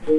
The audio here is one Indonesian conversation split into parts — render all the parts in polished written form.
Ini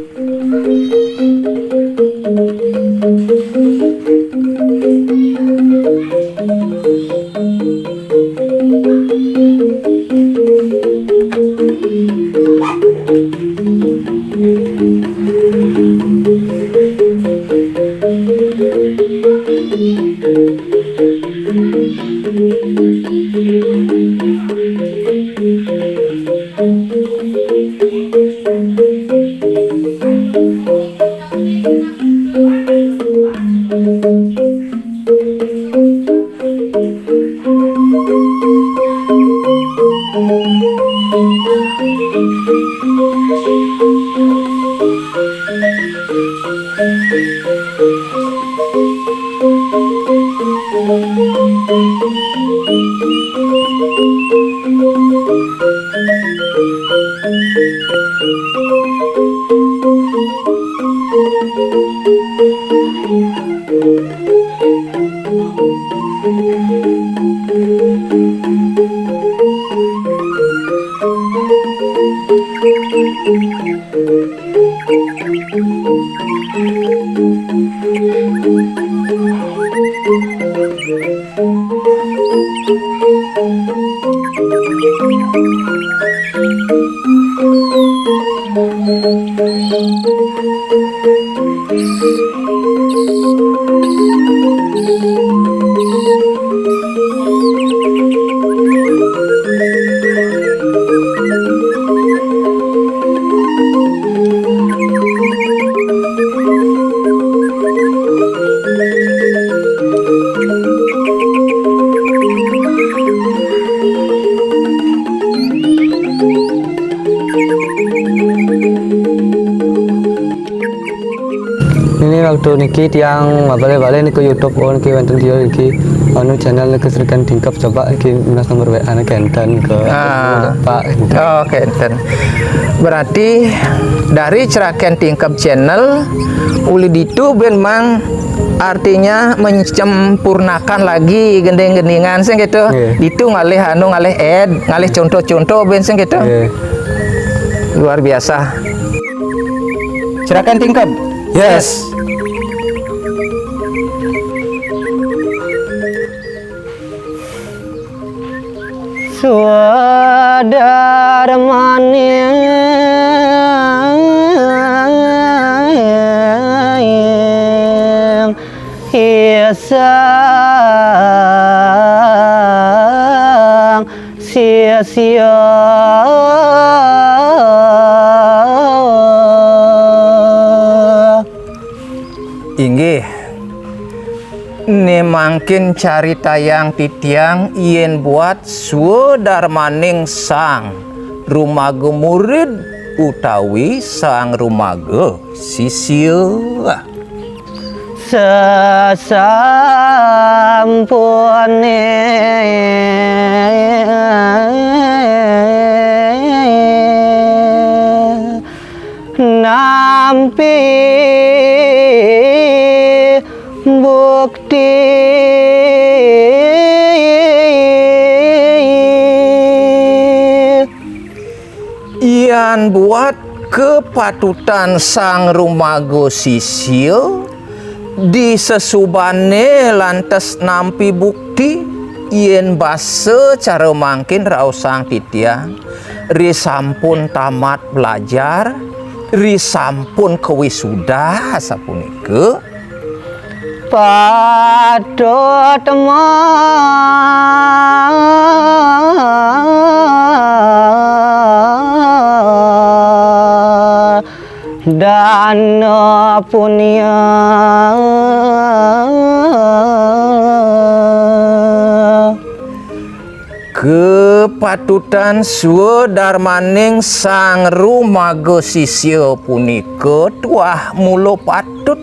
waktu niki tiang balik-balik nih ke YouTube niki wonten dia niki anu channel keserikan tingkap coba niki mas nomor WA nya Kenten ke Pak. Oh, Kenten. Berarti dari Ceraken Tingkap channel uli ditu ben mang artinya menyempurnakan lagi gending-gendingan sing gitu. Itu ngalih anu ngalih ngalih contoh-contoh ben sing gitu. Luar biasa. Ceraken Tingkap. Yes. Suadar maning hiasang sia-sia inggih nemangkin cari tayang titiang yen buat sudarmaning sang rumaga murid utawi sang rumaga sisil sasampune nampi bukti ian buat kepatutan sang rumaga sisil di sesubane lantas nampi bukti yen base cara mangkin rausang titiang risampun tamat belajar risampun kewisuda sapunike padha teman dana punya kepatutan sudarmaning sang rumaga sisil punika tuah mulo patut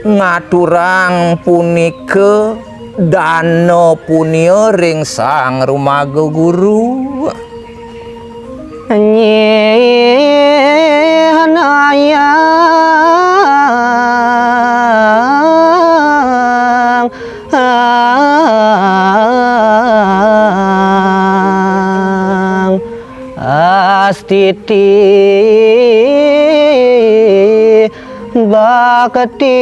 ngaturang punika dana punya ring sang rumaga guru nyehanayang Astiti bakti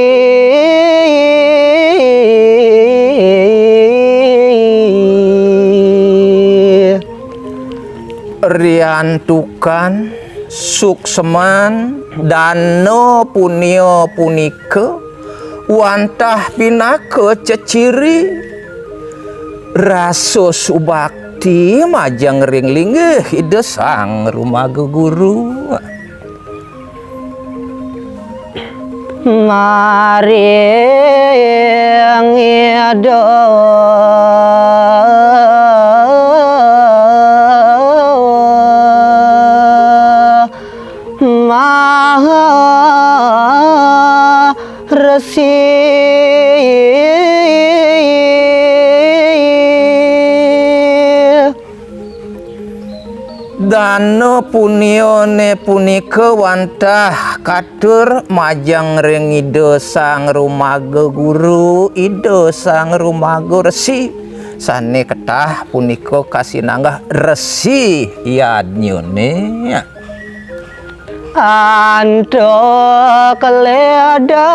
riantukan sukseman dano punio punike wantah pinake ceciri raso subakti majang ringlinge hide sang rumah guru maring ida maha resi dano punione punike wantah katur majang ring ide sang rumaga guru ide sang rumaga resi sane ketah puniko kasinanggah resi yadnyone anto keleda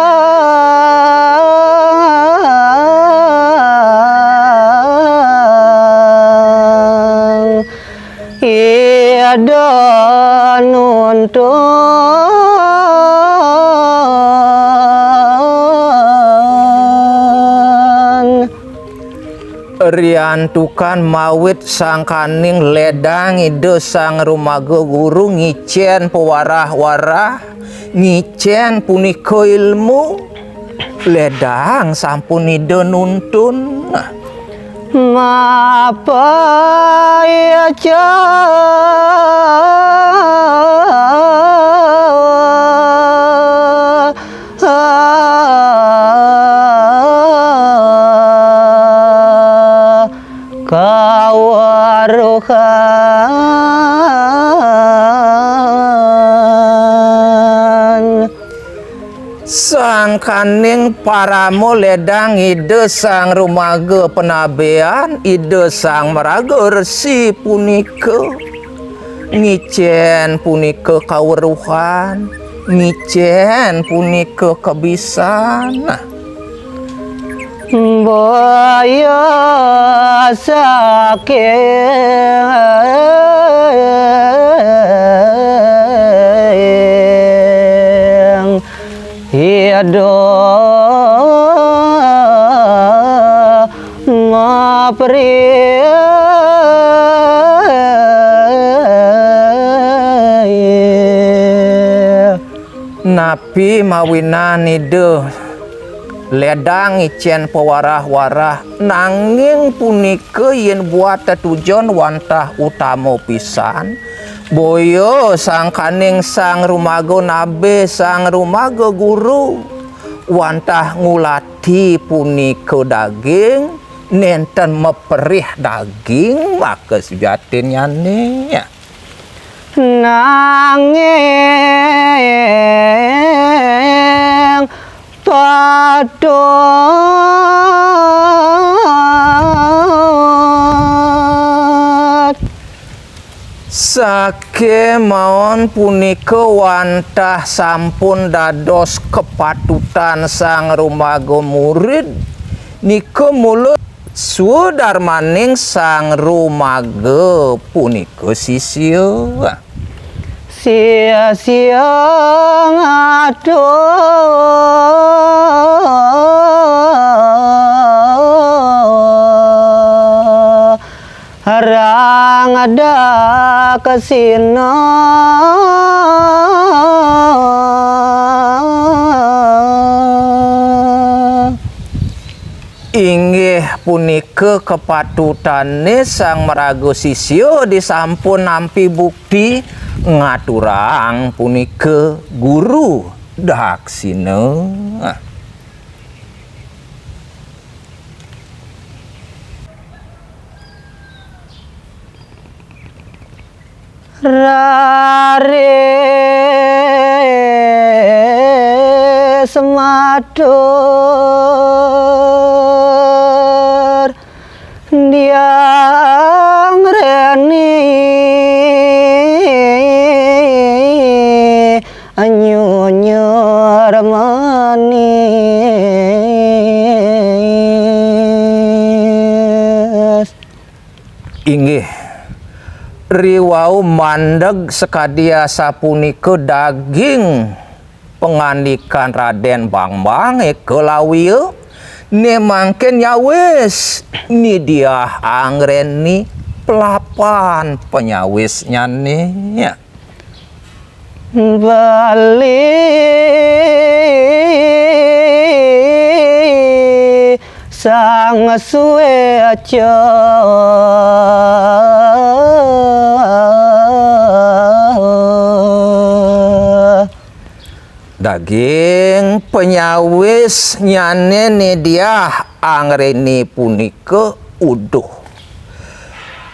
ada nuntun riantukan mawit sangkaning ledang ide sang rumaga guru ngicen pewarah-warah ngicen puniko ilmu ledang sampun ide nuntun mapa ya kawaruhan sangkaning paramo ledang ide sang rumaga penabean ide sang maraga resi punike ngicen punike kaweruhan ngicen punike kebisan boyo saking hiado napi mawinan ide ledang icen pewarah-warah nanging punike yen buat tujuan wantah utama pisan boyo sangkaning sang rumaga nabe sang rumaga guru wantah ngulati punike daging nenten meperih daging maka sejatinya nih nanging padot sake maon punike wantah sampun dados kepatutan sang rumaga murid nike mulut sudarmaning sang rumaga punike sisya sia-sia ngadoh harang ada kesina inggih punike kepatutane sang maraga sisya disampun nampi bukti ngaturang punike guru daksina rare sematur diang reni riwau mandeg sekadia sapunika daging pengandikan Raden Bangbang kelawieu ne mangken nyawis ni dia angreni pelapan penyawisnya nih ya. Bali sang suwe aja daging penyawis nyane nih dia angreni punika uduh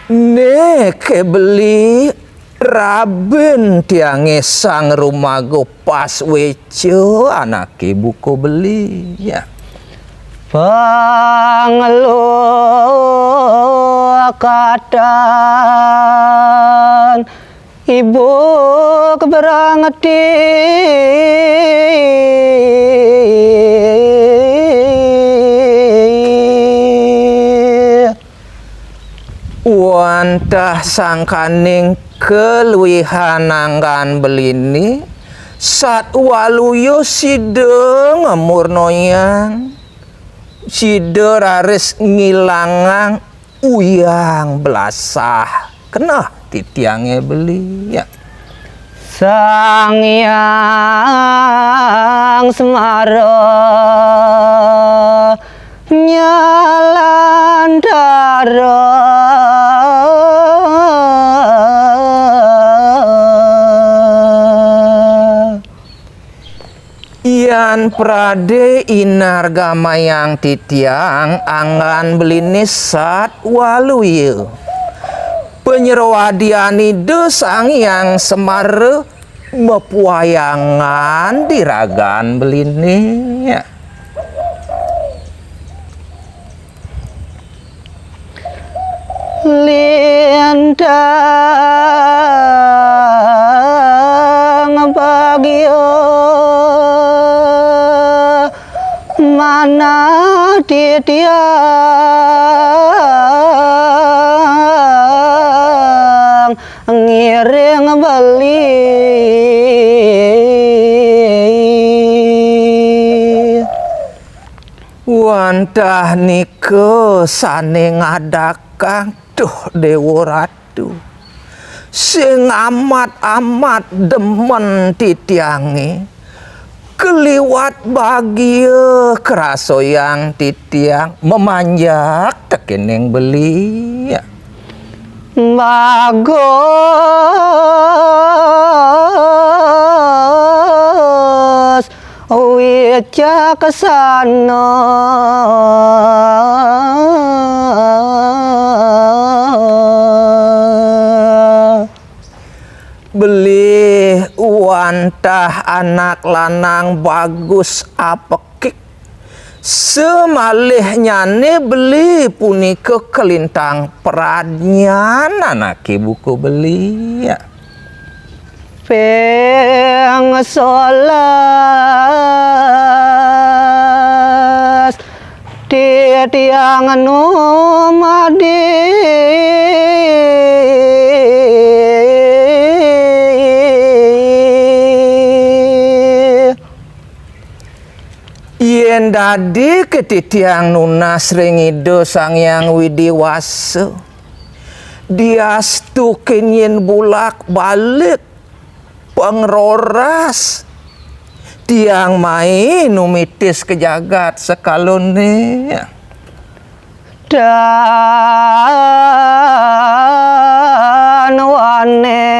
ne kebeli Raben tiange sang rumago pas wece anak ibu ko beli ya. Pangelu katan ibu keberangati wantah sangkaning keluihananggan belini sat waluyo sideng murnoyang side raris ngilangang uyang belasah kena titiange beli ya. Sang Hyang Semara nyalandara Ian prade inar gamayang titiang angan belini sat waluye penyerwadiani desang yang semare mepuayangan diragan belini ya. lintang bagio mana titiang ngiring beli wantah nike sane ngadakang duh dewa ratu sing amat demen titiange keliwat bagia keraso yang titiang memanjak tekeneng beli ya. Bagus wica kesana beli wantah anak lanang bagus apekik semalihnya ne beli punika kelintang peradnya anak ibuku beli ya. Peng solas titiang numadi yen dadi ketitiang nunas ringido sang yang widiwasa diastu kenyen bulak balik pengroras tiang main numitis ke jagat sekalone dan wane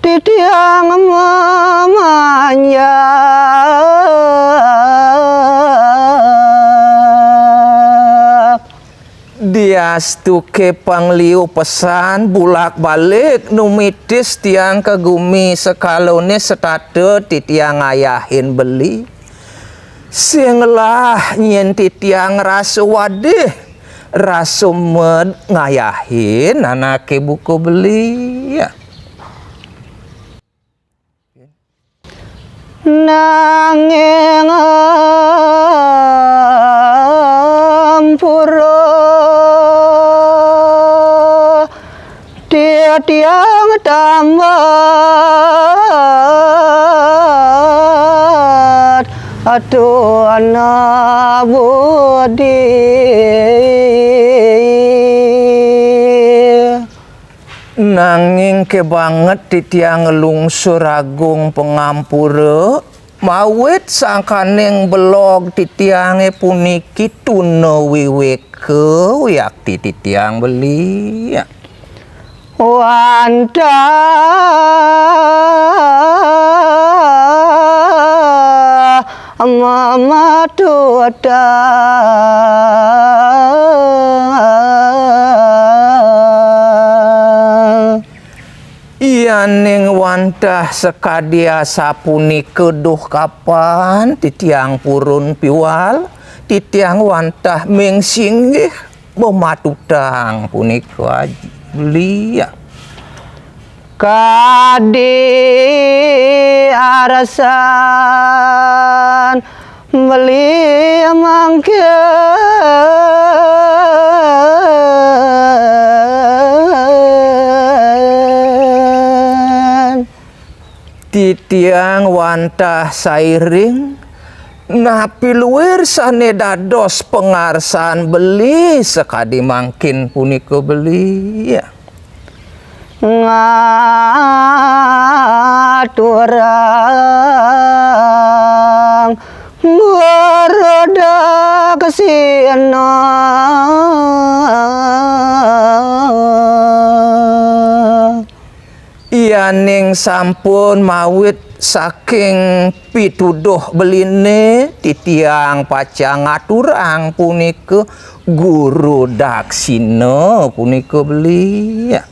titiang memanja diastuke pangliu pesan bulak balik numitis tiang kegumi sekalone setate titiang ayahin beli singlah nyen titiang rasu wadih rasu med ngayahin anak ibuku beli ya. Nanging ampura tiang tamat atuh anak budi nanging ke banget titiang lungsur agung pengampura mawit sangkaneng belog titiange puniki tuna wiweke yakti titiang beli ya. Wanda mama tuada Yaning wantah sekadia sapuni keduh kapan titiang purun piwal titiang wantah mengsinggih mematutang punika belia kadi arasan beli mangke titiang wantah sairing ngapi luwir sane dados pengarsan beli sekadi mangkin punika beli ya. Ngaturang meroda kesina yaning sampun mawit saking pituduh beline titiang pacang ngaturang punika guru daksina punika beli ya.